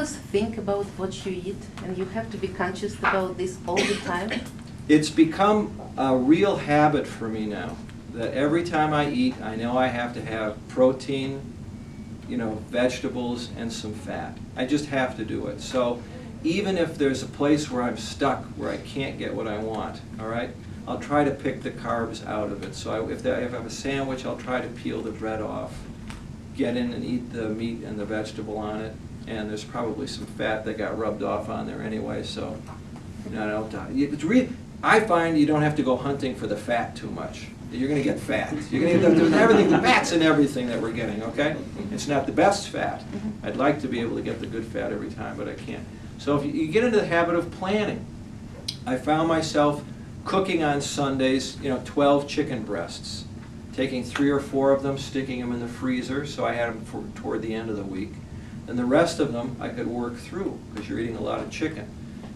always think about what you eat, and you have to be conscious about this all the time? It's become a real habit for me now, that every time I eat, I know I have to have protein, vegetables, and some fat. I just have to do it. So even if there's a place where I'm stuck, where I can't get what I want, all right, I'll try to pick the carbs out of it. So if I have a sandwich, I'll try to peel the bread off, get in and eat the meat and the vegetable on it, and there's probably some fat that got rubbed off on there anyway, so I find you don't have to go hunting for the fat too much. You're going to get fat. You're going to get everything. The fat's in everything that we're getting, okay? It's not the best fat. I'd like to be able to get the good fat every time, but I can't. So if you get into the habit of planning, I found myself cooking on Sundays, 12 chicken breasts, taking 3 or 4 of them, sticking them in the freezer, so I had them toward the end of the week. And the rest of them I could work through, because you're eating a lot of chicken.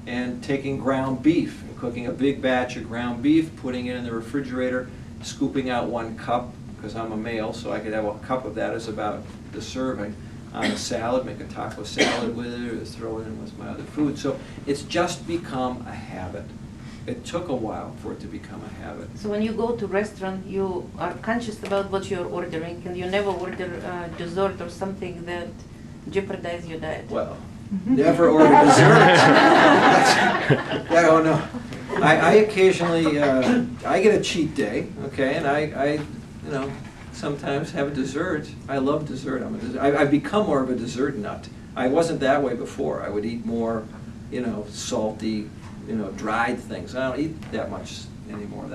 And taking ground beef and cooking a big batch of ground beef, putting it in the refrigerator, scooping out 1 cup, because I'm a male, so I could have a cup of that as about the serving, on a salad, make a taco salad with it, or throw it in with my other food. So it's just become a habit. It took a while for it to become a habit. So when you go to a restaurant, you are conscious about what you're ordering, and you never order dessert or something that jeopardizes your diet? Well, never order dessert. I don't know. I occasionally, I get a cheat day, okay, and I sometimes have a dessert. I love dessert. I've become more of a dessert nut. I wasn't that way before. I would eat more, salty, dried things. I don't eat that much anymore.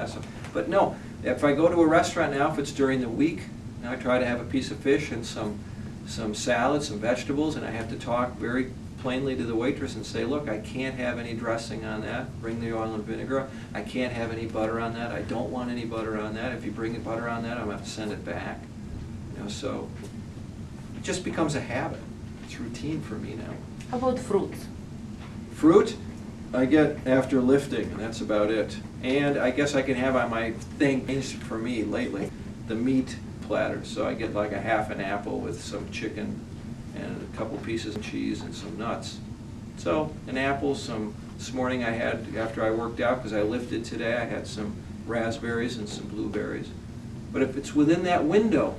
But no, if I go to a restaurant now, if it's during the week, I try to have a piece of fish and some salad, some vegetables, and I have to talk very plainly to the waitress and say, look, I can't have any dressing on that. Bring the oil and vinegar. I can't have any butter on that. I don't want any butter on that. If you bring the butter on that, I'm going to have to send it back. So it just becomes a habit. It's routine for me now. How about fruits? Fruit, I get after lifting, and that's about it. And I guess I can have on my thing, for me lately, the meat platter. So I get like a half an apple with some chicken and a couple pieces of cheese and some nuts. So an apple, this morning I had, after I worked out, because I lifted today, I had some raspberries and some blueberries. But if it's within that window,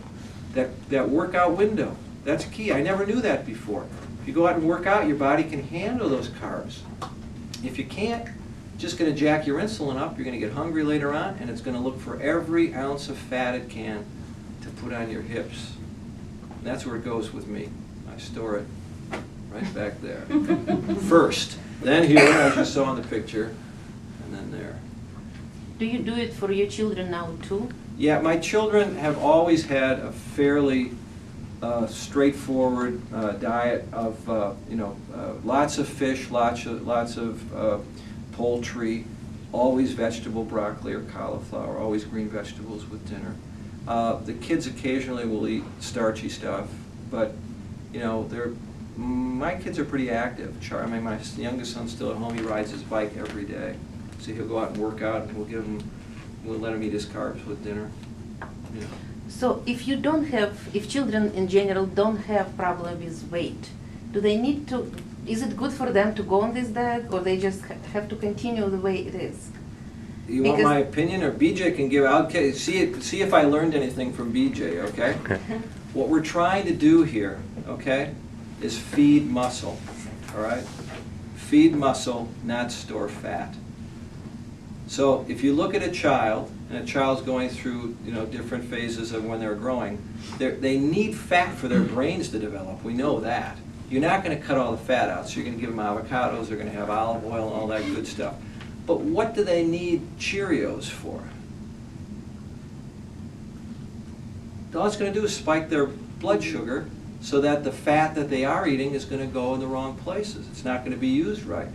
that workout window, that's key. I never knew that before. If you go out and work out, your body can handle those carbs. If you can't, it's just going to jack your insulin up, you're going to get hungry later on, and it's going to look for every ounce of fat it can to put on your hips. And that's where it goes with me. I store it right back there. First, then here, as you saw in the picture, and then there. Do you do it for your children now too? Yeah, my children have always had a fairly straightforward diet of lots of fish, lots of poultry, always vegetable, broccoli or cauliflower, always green vegetables with dinner. The kids occasionally will eat starchy stuff, but my kids are pretty active. My youngest son's still at home. He rides his bike every day, so he'll go out and work out, and we'll let him eat his carbs with dinner. So if children in general don't have problem with weight, do they need to, is it good for them to go on this diet, or they just have to continue the way it is? You want my opinion, or BJ can give? Okay, see if I learned anything from BJ, okay? What we're trying to do here, okay, is feed muscle, all right? Feed muscle, not store fat. So if you look at a child, and a child's going through different phases of when they're growing, they need fat for their brains to develop. We know that. You're not going to cut all the fat out, so you're going to give them avocados, they're going to have olive oil and all that good stuff. But what do they need Cheerios for? All it's going to do is spike their blood sugar so that the fat that they are eating is going to go in the wrong places. It's not going to be used right.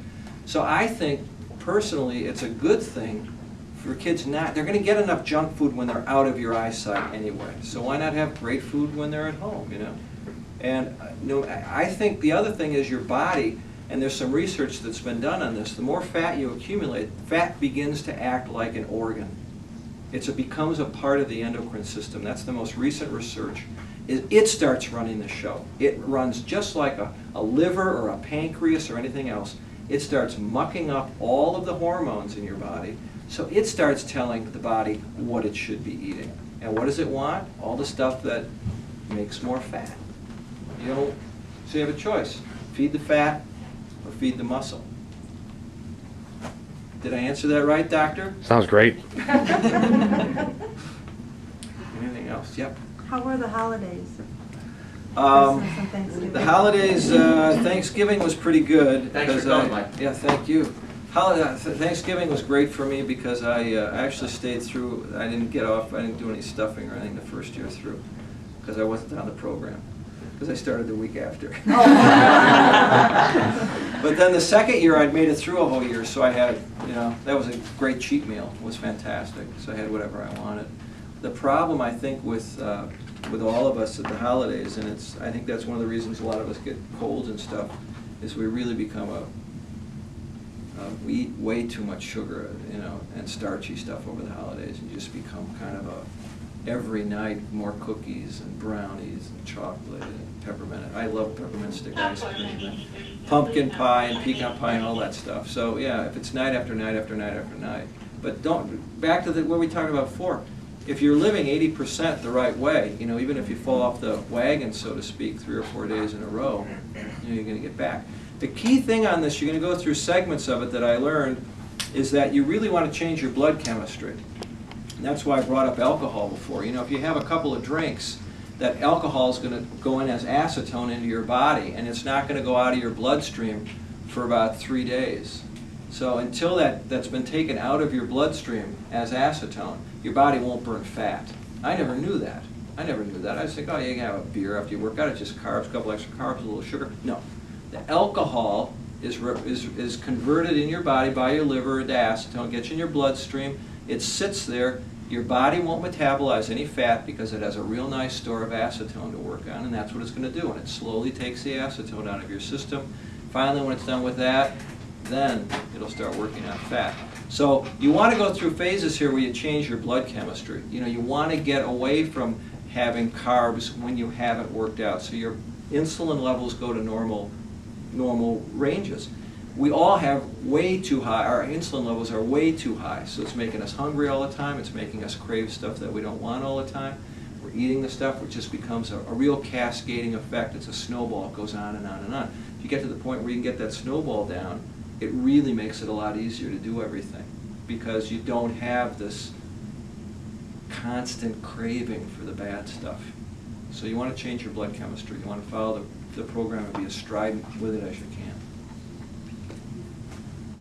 So I think, personally, it's a good thing for kids they're going to get enough junk food when they're out of your eyesight anyway. So why not have great food when they're at home, And I think the other thing is your body, and there's some research that's been done on this, the more fat you accumulate, fat begins to act like an organ. It becomes a part of the endocrine system. That's the most recent research. it starts running the show. It runs just like a liver or a pancreas or anything else. It starts mucking up all of the hormones in your body, so it starts telling the body what it should be eating. And what does it want? All the stuff that makes more fat. You know, so you have a choice. Feed the fat or feed the muscle. Did I answer that right, doctor? Sounds great. Anything else? Yep. How were the holidays? Christmas and Thanksgiving. The holidays, Thanksgiving was pretty good. Thanks for because coming, Mike. Yeah, thank you. Thanksgiving was great for me because I actually stayed through. I didn't get off. I didn't do any stuffing or anything the first year through because I wasn't on the program. Because I started the week after. But then the second year, I'd made it through a whole year, so I had, that was a great cheat meal. It was fantastic. So I had whatever I wanted. The problem, I think, with all of us at the holidays, and I think that's one of the reasons a lot of us get colds and stuff, is we really become we eat way too much sugar, and starchy stuff over the holidays, and just become kind of every night more cookies and brownies and chocolate and peppermint. I love peppermint stick ice cream and pumpkin pie and pecan pie and all that stuff. So yeah, if it's night after night after night after night. But back to what we talked about before. If you're living 80% the right way, even if you fall off the wagon, so to speak, 3 or 4 days in a row, you're going to get back. The key thing on this, you're going to go through segments of it that I learned, is that you really want to change your blood chemistry. And that's why I brought up alcohol before. If you have a couple of drinks, that alcohol is going to go in as acetone into your body, and it's not going to go out of your bloodstream for about 3 days. So until that's been taken out of your bloodstream as acetone, your body won't burn fat. I never knew that. I was thinking, oh, you can have a beer after you work out. It's just carbs, a couple extra carbs, a little sugar. No. The alcohol is converted in your body by your liver into acetone, gets in your bloodstream. It sits there. Your body won't metabolize any fat because it has a real nice store of acetone to work on, and that's what it's going to do. And it slowly takes the acetone out of your system. Finally, when it's done with that, then it'll start working on fat. So you want to go through phases here where you change your blood chemistry. You want to get away from having carbs when you haven't worked out. So your insulin levels go to normal ranges. We all have way too high, our insulin levels are way too high, so it's making us hungry all the time, it's making us crave stuff that we don't want all the time. We're eating the stuff, which just becomes a real cascading effect. It's a snowball, it goes on and on and on. If you get to the point where you can get that snowball down, it really makes it a lot easier to do everything, because you don't have this constant craving for the bad stuff. So you want to change your blood chemistry. You want to follow the program and be as strident with it as you can.